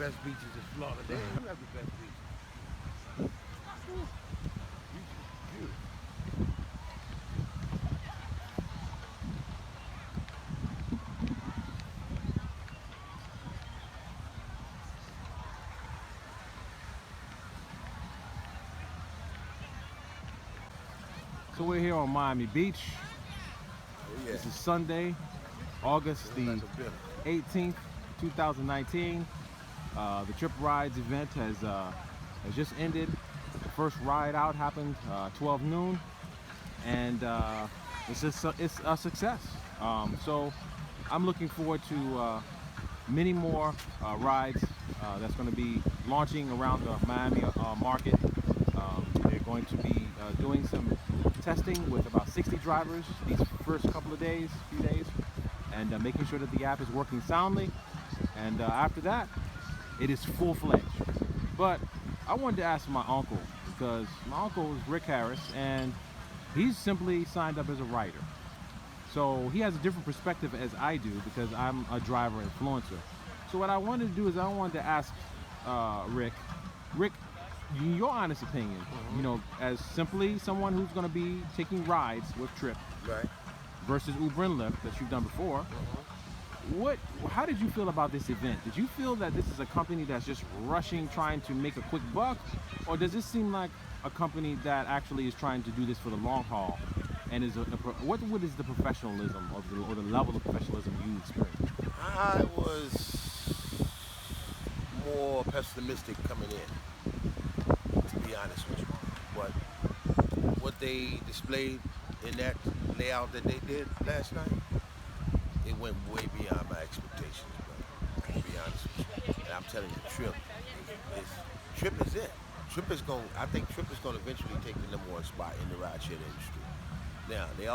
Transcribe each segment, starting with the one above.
best beaches in Florida. They don't have the best beaches. Beautiful. So we're here on Miami Beach. Oh, yeah. This is Sunday, August the 18th, 2019. The TRYP Rides event has just ended. The first ride out happened 12 noon, and it's a success. So I'm looking forward to many more rides that's going to be launching around the Miami market. They're going to be doing some testing with about 60 drivers these first couple of days, few days, and making sure that the app is working soundly. And after that, it is full-fledged. But I wanted to ask my uncle, because my uncle is Rick Harris, and he's simply signed up as a rider. So he has a different perspective as I do, because I'm a driver influencer. So what I wanted to do is I wanted to ask Rick, in your honest opinion, you know, as simply someone who's going to be taking rides with TRYP, Right. versus Uber and Lyft that you've done before, how did you feel about this event? Did you feel that this is a company that's just rushing, trying to make a quick buck, or does this seem like a company that actually is trying to do this for the long haul? And what is the professionalism or the level of professionalism you experience? I was more pessimistic coming in, to be honest with you. But what they displayed in that layout that they did last night, it went way beyond my expectations, bro. To be honest with you. And I'm telling you, TRYP is it. I think TRYP is going to eventually take the #1 spot in the rideshare industry. Now, they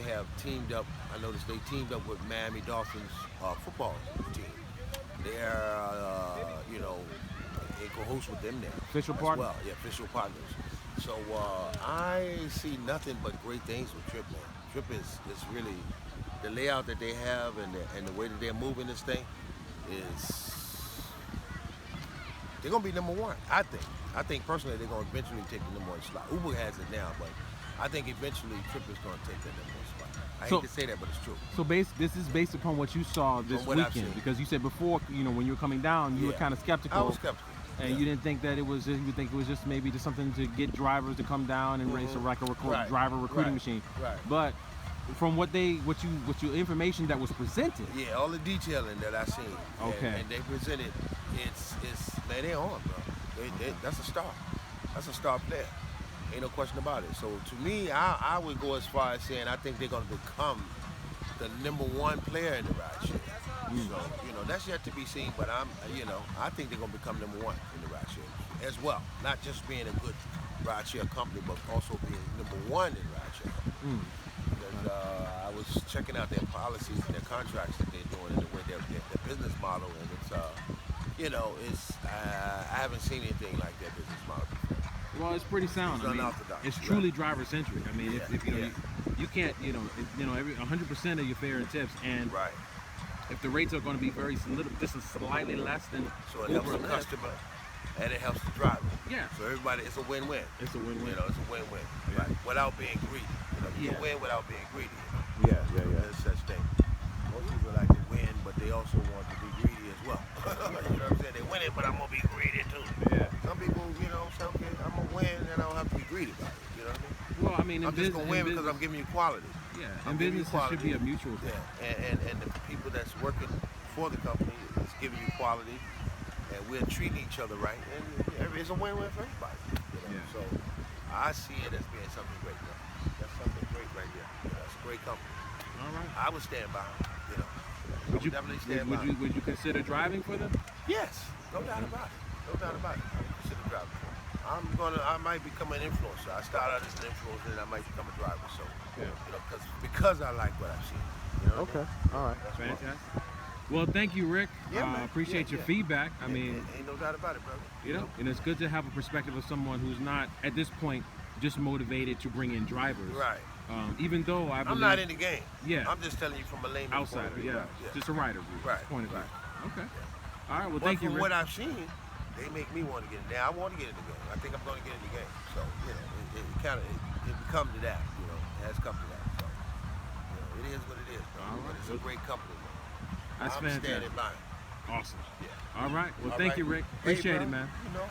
have teamed up. I noticed they teamed up with Miami Dolphins football team. They're, in cahoots with them now. Official as partner? well. Yeah, official partners. So I see nothing but great things with TRYP, man. TRYP is really, the layout that they have and the way that they're moving this thing is, they're going to be #1, I think. I think personally they're going to eventually take the #1 slot. Uber has it now, but I think eventually TRYP is going to take that #1 spot. I hate to say that, but it's true. So this is based upon what you saw this weekend, because you said before, you know, when you were coming down, you were kind of skeptical. I was skeptical. And you didn't think that it was just, you think it was just maybe just something to get drivers to come down and race like a driver recruiting machine. Right. But from what your information that was presented. Yeah, all the detailing that I seen. Okay. And they presented, it's man, they're on, bro. That's a star. That's a star player. Ain't no question about it. So to me, I would go as far as saying I think they're gonna become the #1 player in the rideshare. So, that's yet to be seen, but I think they're gonna become #1 in the rideshare as well. Not just being a good rideshare company, but also being #1 in rideshare. Because I was checking out their policies and their contracts that they're doing and the way their business model, and it's I haven't seen anything like their business model before. Well, it's pretty sound. It's unorthodox. It's truly driver centric. I mean, if you can't, every 100% of your fare and tips, and if the rates are going to be just slightly less than, so it helps the customer and it helps the driver. Yeah. So everybody, it's a win-win. It's a win-win. It's a win-win. Right. Without being greedy. You can win without being greedy. Yeah. There's such thing. Most people like to win, but they also want to be greedy as well. You know what I'm saying? They win it, but I'm gonna be greedy too. Yeah. Some people, I'm gonna win and I don't have to be greedy about it. You know what I mean? Well, I mean, I'm just gonna win because I'm giving you quality. Yeah. In business, it should be a mutual thing. Yeah. And the people that's working for the company is giving you quality, and we're treating each other right, and it's a win-win for everybody. So I see it as being something great. That's something great right there. That's a great company. All right. I would stand by them. Would you definitely stand by them. Would you consider driving for them? Yes, no doubt about it. No doubt about it. I would consider driving for them. I might become an influencer. I start out as an influencer, and I might become a driver. So, because I like what I've seen. Okay. All right. That's fantastic. Well, thank you, Rick. Appreciate your feedback. I mean, ain't no doubt about it, brother. And it's good to have a perspective of someone who's not, at this point, just motivated to bring in drivers. Right. Even though I'm not in the game. Yeah. I'm just telling you from a layman's outsider. point of view. Yeah. Just a rider. Right. Point of view. Okay. All right, well, but thank you, from Rick. what I've seen, they make me want to get in there. I want to get in the game. I think I'm going to get in the game. So, you know, it kind of, it becomes to that, you know. It has come to that. So, you know, it is what it is, bro. All right. But it's a great company, man. That's I'm fantastic. standing by it. Awesome. Yeah. All right. Well, All thank right. you, Rick. Hey, Appreciate bro, it, man. You know,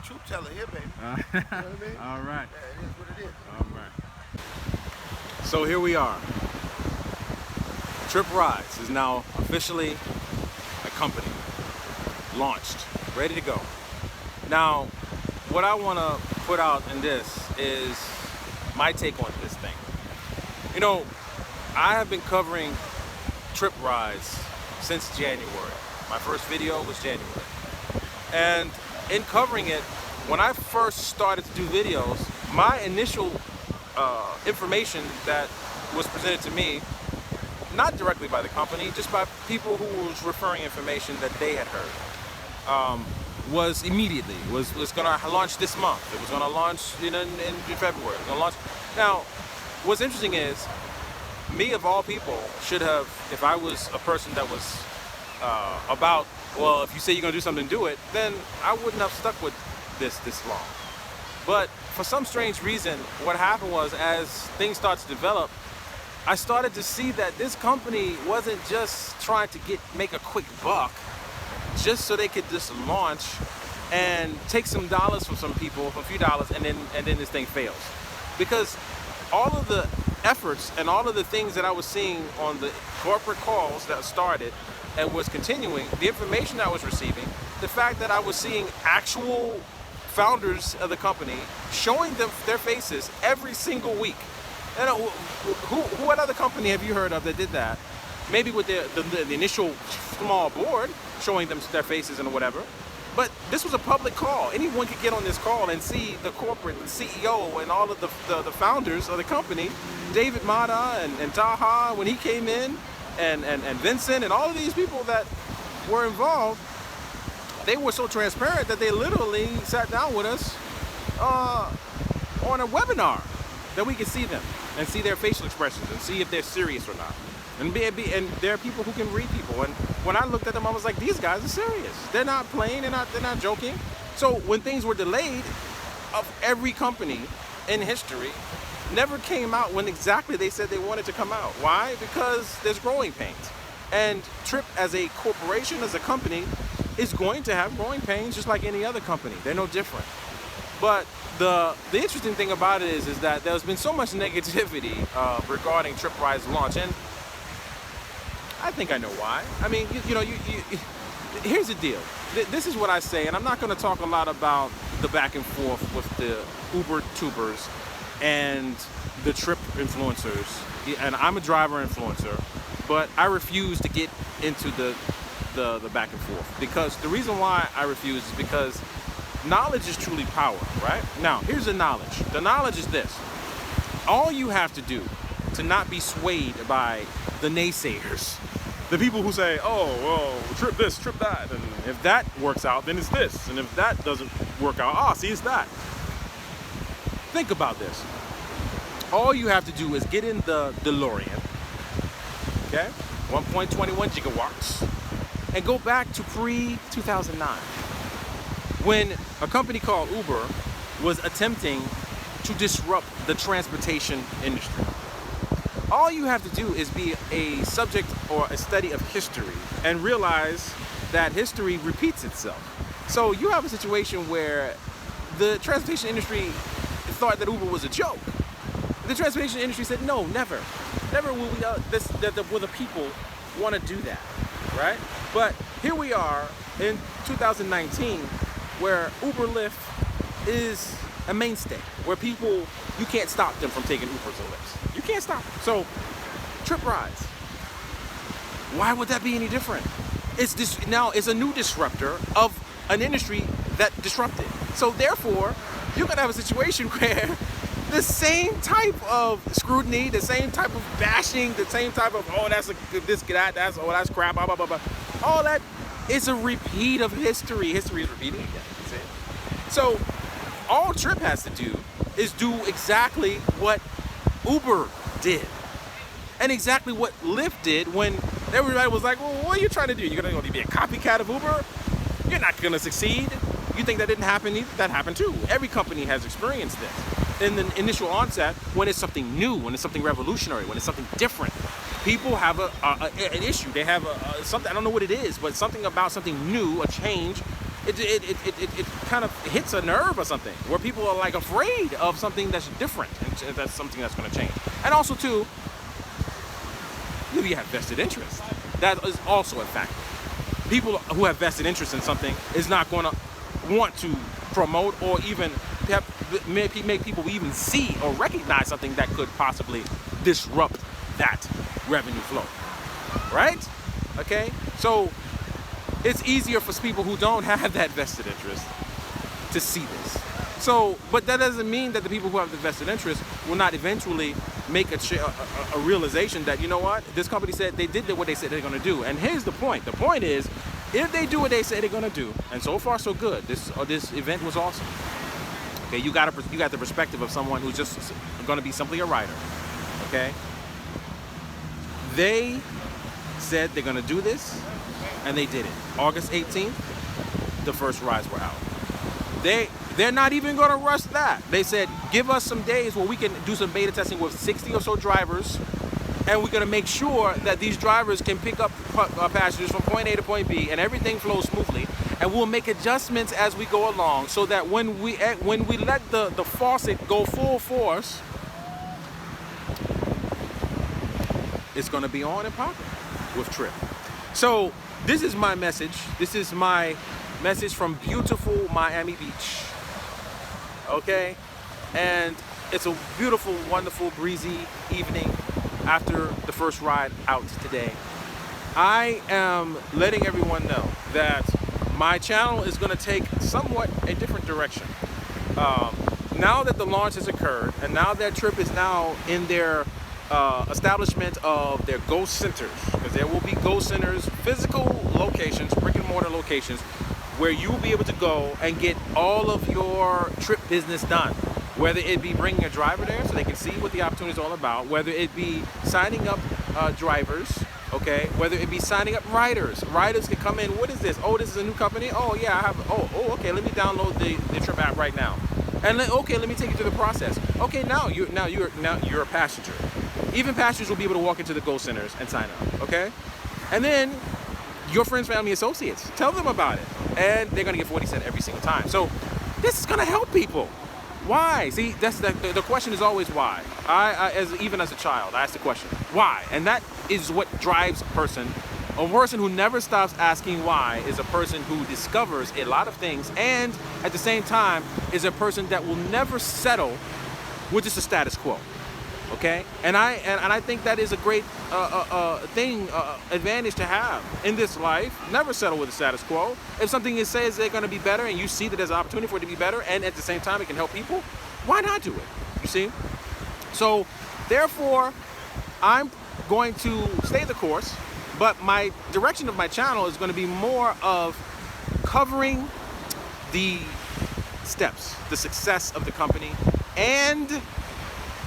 truth teller here, baby. You know what I mean? All right. Yeah, it is what it is. All right. So here we are. TRYP Rides is now officially a company, launched, ready to go. Now, what I want to put out in this is my take on this thing. You know, I have been covering TRYP Rides since January. My first video was January. And in covering it, when I first started to do videos, my initial information that was presented to me, not directly by the company, just by people who was referring information that they had heard, was immediately, was gonna launch this month. It was gonna launch in February. It was gonna launch. Now, what's interesting is, me of all people should have, if I was a person that was about, well, if you say you're gonna do something, do it, then I wouldn't have stuck with this long. But for some strange reason, what happened was, as things started to develop, I started to see that this company wasn't just trying to make a quick buck just so they could just launch and take some dollars from some people, a few dollars, and then this thing fails. Because all of the efforts and all of the things that I was seeing on the corporate calls that started and was continuing, the information I was receiving, the fact that I was seeing actual founders of the company showing them their faces every single week. And what other company have you heard of that did that? Maybe with the initial small board showing them their faces and whatever. But this was a public call. Anyone could get on this call and see the corporate, the CEO, and all of the founders of the company, David Mata and Taha when he came in, and Vincent and all of these people that were involved. They were so transparent that they literally sat down with us on a webinar that we could see them and see their facial expressions and see if they're serious or not. And there are people who can read people. And when I looked at them, I was like, these guys are serious. They're not playing. They're not joking. So when things were delayed, of every company in history never came out when exactly they said they wanted to come out. Why? Because there's growing pains. And TRYP as a corporation, as a company, is going to have growing pains just like any other company. They're no different. But the interesting thing about it is that there's been so much negativity regarding TRYP Rides launch, and I think I know why. I mean, here's the deal. This is what I say, and I'm not going to talk a lot about the back and forth with the Uber tubers and the TRYP influencers. And I'm a driver influencer, but I refuse to get into the back and forth, because the reason why I refuse is because knowledge is truly power, right? Now, here's the knowledge. The knowledge is this. All you have to do to not be swayed by the naysayers, the people who say, oh, well, TRYP this, TRYP that, and if that works out, then it's this, and if that doesn't work out, see, it's that. Think about this. All you have to do is get in the DeLorean, okay, 1.21 gigawatts, and go back to pre-2009, when a company called Uber was attempting to disrupt the transportation industry. All you have to do is be a subject or a study of history and realize that history repeats itself. So you have a situation where the transportation industry thought that Uber was a joke. The transportation industry said, no, never. Never will will the people want to do that, right? But here we are in 2019, where Uber Lyft is a mainstay, where people, you can't stop them from taking Ubers and Lyfts. You can't stop them. So, TRYP Rides, why would that be any different? Now it's a new disruptor of an industry that disrupted. So therefore, you're gonna have a situation where the same type of scrutiny, the same type of bashing, the same type of, oh, that's that's crap, blah, blah, blah, blah. All that is a repeat of history. History is repeating again. That's it. So all TRYP has to do is do exactly what Uber did and exactly what Lyft did when Everybody was like, well, what are you trying to do? You're going to be a copycat of Uber? You're not going to succeed. You think that didn't happen? That happened too. Every company has experienced this. In the initial onset, when it's something new, when it's something revolutionary, when it's something different, people have an issue. They have something, I don't know what it is, but something about something new, a change, it kind of hits a nerve or something, where people are like afraid of something that's different, and that's something that's going to change. And also too, you have vested interest. That is also a factor. People who have vested interest in something is not going to want to promote or even make people even see or recognize something that could possibly disrupt that revenue flow, right? Okay, so it's easier for people who don't have that vested interest to see this. So, but that doesn't mean that the people who have the vested interest will not eventually make a realization that, you know what, this company said they did what they said they're going to do. And here's the point. The point is, if they do what they say they're going to do, and so far so good, this event was awesome. Okay, you got the perspective of someone who's just going to be simply a rider. Okay, they said they're going to do this, and they did it. August 18th, the first rides were out. They're not even going to rush that. They said, give us some days where we can do some beta testing with 60 or so drivers, and we're going to make sure that these drivers can pick up passengers from point A to point B, and everything flows smoothly. And we'll make adjustments as we go along, so that when we let the faucet go full force, it's going to be on and popping with TRYP. So this is my message. This is my message from beautiful Miami Beach. Okay, and it's a beautiful, wonderful, breezy evening after the first ride out today. I am letting everyone know that my channel is going to take somewhat a different direction. Now that the launch has occurred, and now that TRYP is now in their establishment of their Go Centers, because there will be Go Centers, physical locations, brick and mortar locations, where you will be able to go and get all of your TRYP business done. Whether it be bringing a driver there so they can see what the opportunity is all about, whether it be signing up drivers, okay, whether it be signing up riders. Riders can come in, what is this? Oh, this is a new company? Oh yeah, I have, oh okay, let me download the TRYP app right now. And okay, let me take you through the process. Okay, now you're a passenger. Even passengers will be able to walk into the Go Centers and sign up, okay? And then your friends, family, associates, tell them about it. And they're gonna get 40 cents every single time. So this is gonna help people. Why? See, that's the question is always why. Even as a child, I asked the question, why? And that is what drives a person. A person who never stops asking why is a person who discovers a lot of things, and at the same time is a person that will never settle with just the status quo. Okay, and I think that is a great advantage to have in this life. Never settle with the status quo. If something says they're going to be better, and you see that there's an opportunity for it to be better, and at the same time it can help people, why not do it? You see? So therefore, I'm going to stay the course, but my direction of my channel is going to be more of covering the steps, the success of the company, and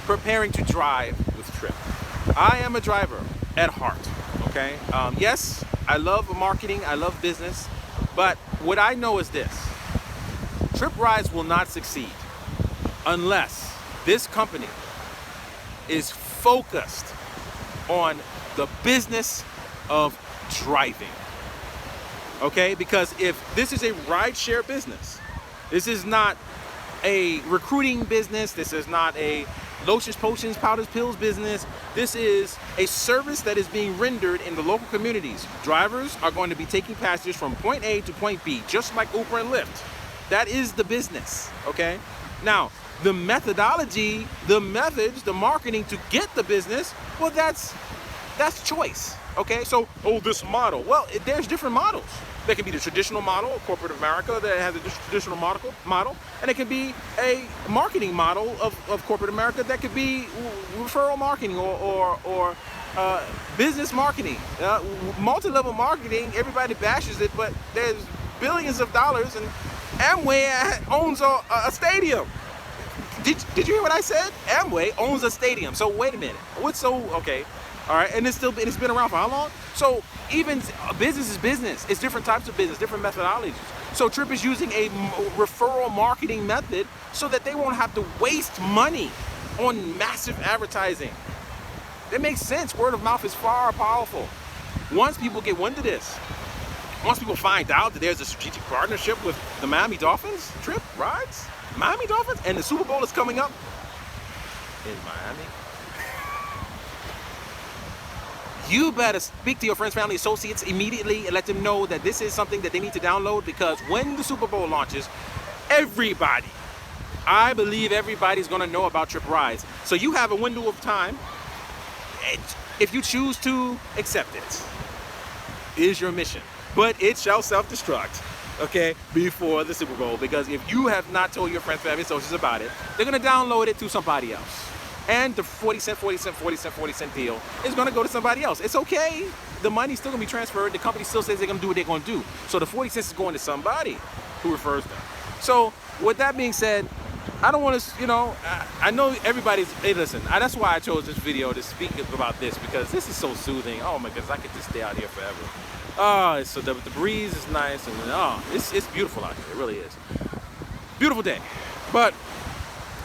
preparing to drive with TRYP. I am a driver at heart, okay? Yes, I love marketing, I love business, but what I know is this: TRYP Rides will not succeed unless this company is focused on the business of driving, okay? Because if this is a rideshare business, this is not a recruiting business, this is not a lotions, potions, powders, pills business. This is a service that is being rendered in the local communities. Drivers are going to be taking passengers from point A to point B, just like Uber and Lyft. That is the business, okay? Now, the methodology, the methods, the marketing to get the business, well, that's choice, okay? So, this model, well, there's different models. There can be the traditional model of corporate America that has a traditional model, and it can be a marketing model of corporate America that could be referral marketing or business marketing. Multi-level marketing, everybody bashes it, but there's billions of dollars, and Amway owns a stadium. Did you hear what I said? Amway owns a stadium. So wait a minute. Okay. All right, and it's been around for how long? So even business is business. It's different types of business, different methodologies. So TRYP is using a referral marketing method so that they won't have to waste money on massive advertising. That makes sense. Word of mouth is far powerful. Once people get wind of this, once people find out that there's a strategic partnership with the Miami Dolphins, TRYP Rides, Miami Dolphins, and the Super Bowl is coming up in Miami, you better speak to your friends, family, associates immediately and let them know that this is something that they need to download, because when the Super Bowl launches, everybody, I believe everybody's gonna know about TRYP Rides. So you have a window of time, if you choose to accept it, is your mission. But it shall self-destruct, okay, before the Super Bowl, because if you have not told your friends, family, associates about it, they're gonna download it to somebody else. And the 40 cent deal is gonna go to somebody else. It's okay. The money's still gonna be transferred. The company still says they're gonna do what they're gonna do. So the 40 cents is going to somebody who refers them. So with that being said, I don't want to, I know everybody's, hey listen, that's why I chose this video to speak about this, because this is so soothing. Oh my goodness, I could just stay out here forever. Oh, so the breeze is nice, and it's beautiful out here. It really is. Beautiful day. But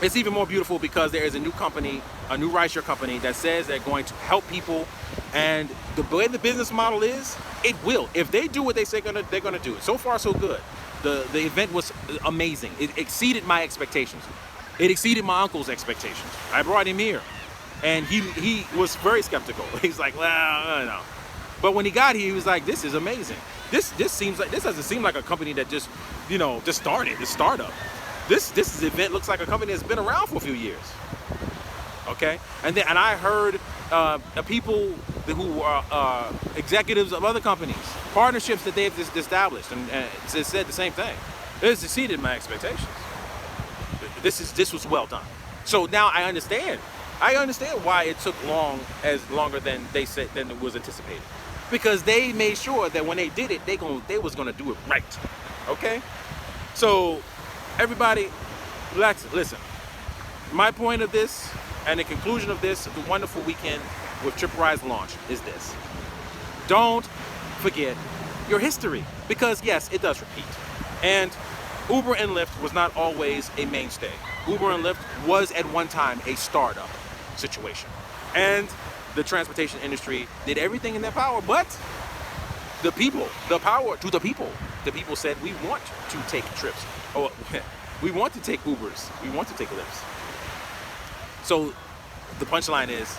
it's even more beautiful because there is a new company, a new rideshare company that says they're going to help people, and the way the business model is, it will. If they do what they say they're gonna do it. So far, so good. The event was amazing. It exceeded my expectations. It exceeded my uncle's expectations. I brought him here, and he was very skeptical. He's like, well, no. But when he got here, he was like, this is amazing. This doesn't seem like a company that just started, this startup. This event looks like a company that's been around for a few years. Okay, and I heard people who are executives of other companies, partnerships that they've established, and said the same thing. This exceeded my expectations. This was well done. So now I understand why it took longer than it was anticipated, because they made sure that when they did it, they was gonna do it right. Okay, so everybody, listen. My point of this, and the conclusion of this, the wonderful weekend with TRYP Rides launch, is this: don't forget your history, because yes, it does repeat. And Uber and Lyft was not always a mainstay. Uber and Lyft was at one time a startup situation, and the transportation industry did everything in their power, but the people said, we want to take trips. Oh, we want to take Ubers. We want to take Lyfts. So the punchline is,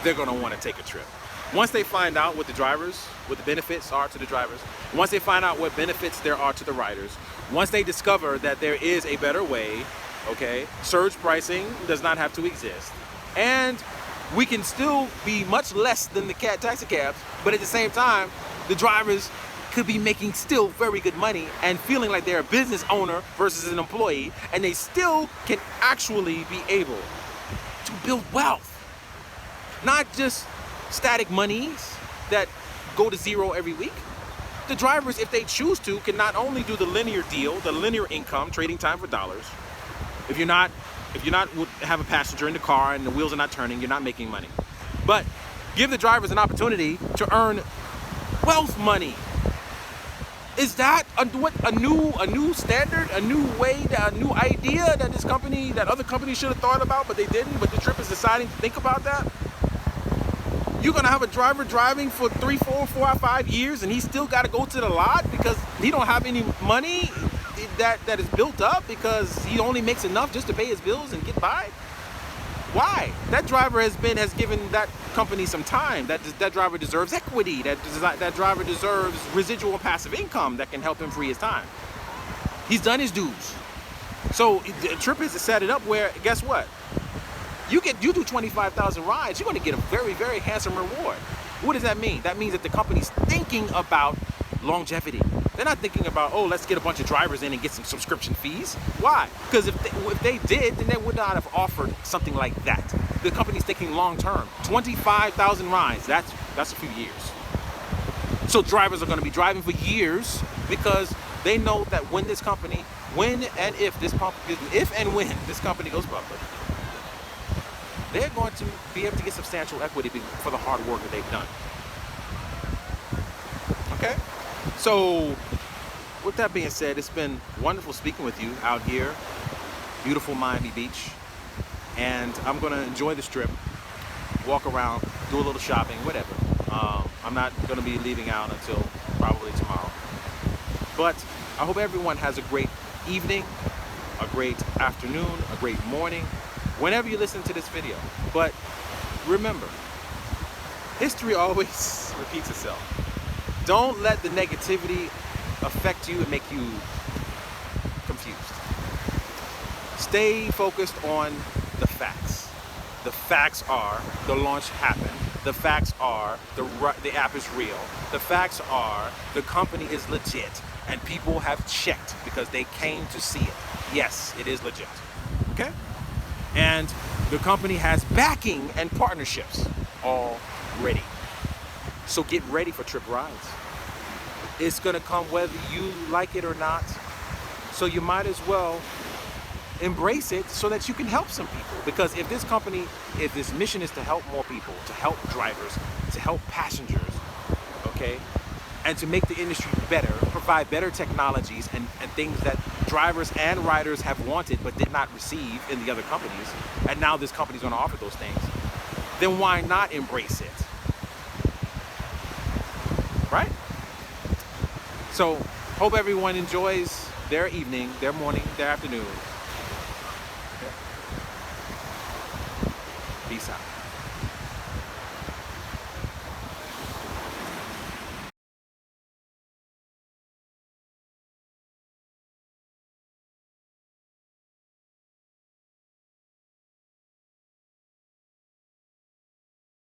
they're gonna want to take a trip. Once they find out what the benefits are to the drivers, once they find out what benefits there are to the riders, once they discover that there is a better way, okay, surge pricing does not have to exist, and we can still be much less than the taxi cabs, but at the same time, the drivers could be making still very good money and feeling like they're a business owner versus an employee, and they still can actually be able to build wealth. Not just static monies that go to zero every week. The drivers, if they choose to, can not only do the linear deal, the linear income, trading time for dollars. If you're not have a passenger in the car and the wheels are not turning, you're not making money. But give the drivers an opportunity to earn wealth money. Is that a new standard, a new way, a new idea that other companies should have thought about, but they didn't? But the TRYP is deciding to think about that. You're gonna have a driver driving for 3, 4, 5 years, and he still got to go to the lot because he don't have any money that is built up, because he only makes enough just to pay his bills and get by. Why? That driver has given that company some time. That driver deserves equity. That driver deserves residual passive income that can help him free his time. He's done his dues. So TRYP has set it up where, guess what? You do 25,000 rides, you're going to get a very, very handsome reward. What does that mean? That means that the company's thinking about longevity. They're not thinking about, oh, let's get a bunch of drivers in and get some subscription fees. Why? Because if they did, then they would not have offered something like that. The company's thinking long term. 25,000 rides, that's a few years. So drivers are going to be driving for years because they know that when this company, if and when this company goes public, they're going to be able to get substantial equity for the hard work that they've done. Okay? So, with that being said, it's been wonderful speaking with you out here, beautiful Miami Beach, and I'm going to enjoy this trip, walk around, do a little shopping, whatever. I'm not going to be leaving out until probably tomorrow. But I hope everyone has a great evening, a great afternoon, a great morning, whenever you listen to this video. But remember, history always repeats itself. Don't let the negativity affect you and make you confused. Stay focused on the facts. The facts are the launch happened. The facts are the app is real. The facts are the company is legit and people have checked because they came to see it. Yes, it is legit. Okay? And the company has backing and partnerships already. So get ready for TRYP Rides. It's gonna come whether you like it or not. So you might as well embrace it so that you can help some people. Because if this mission is to help more people, to help drivers, to help passengers, okay, and to make the industry better, provide better technologies and things that drivers and riders have wanted but did not receive in the other companies, and now this company's gonna offer those things, then why not embrace it? Right? So, hope everyone enjoys their evening, their morning, their afternoon,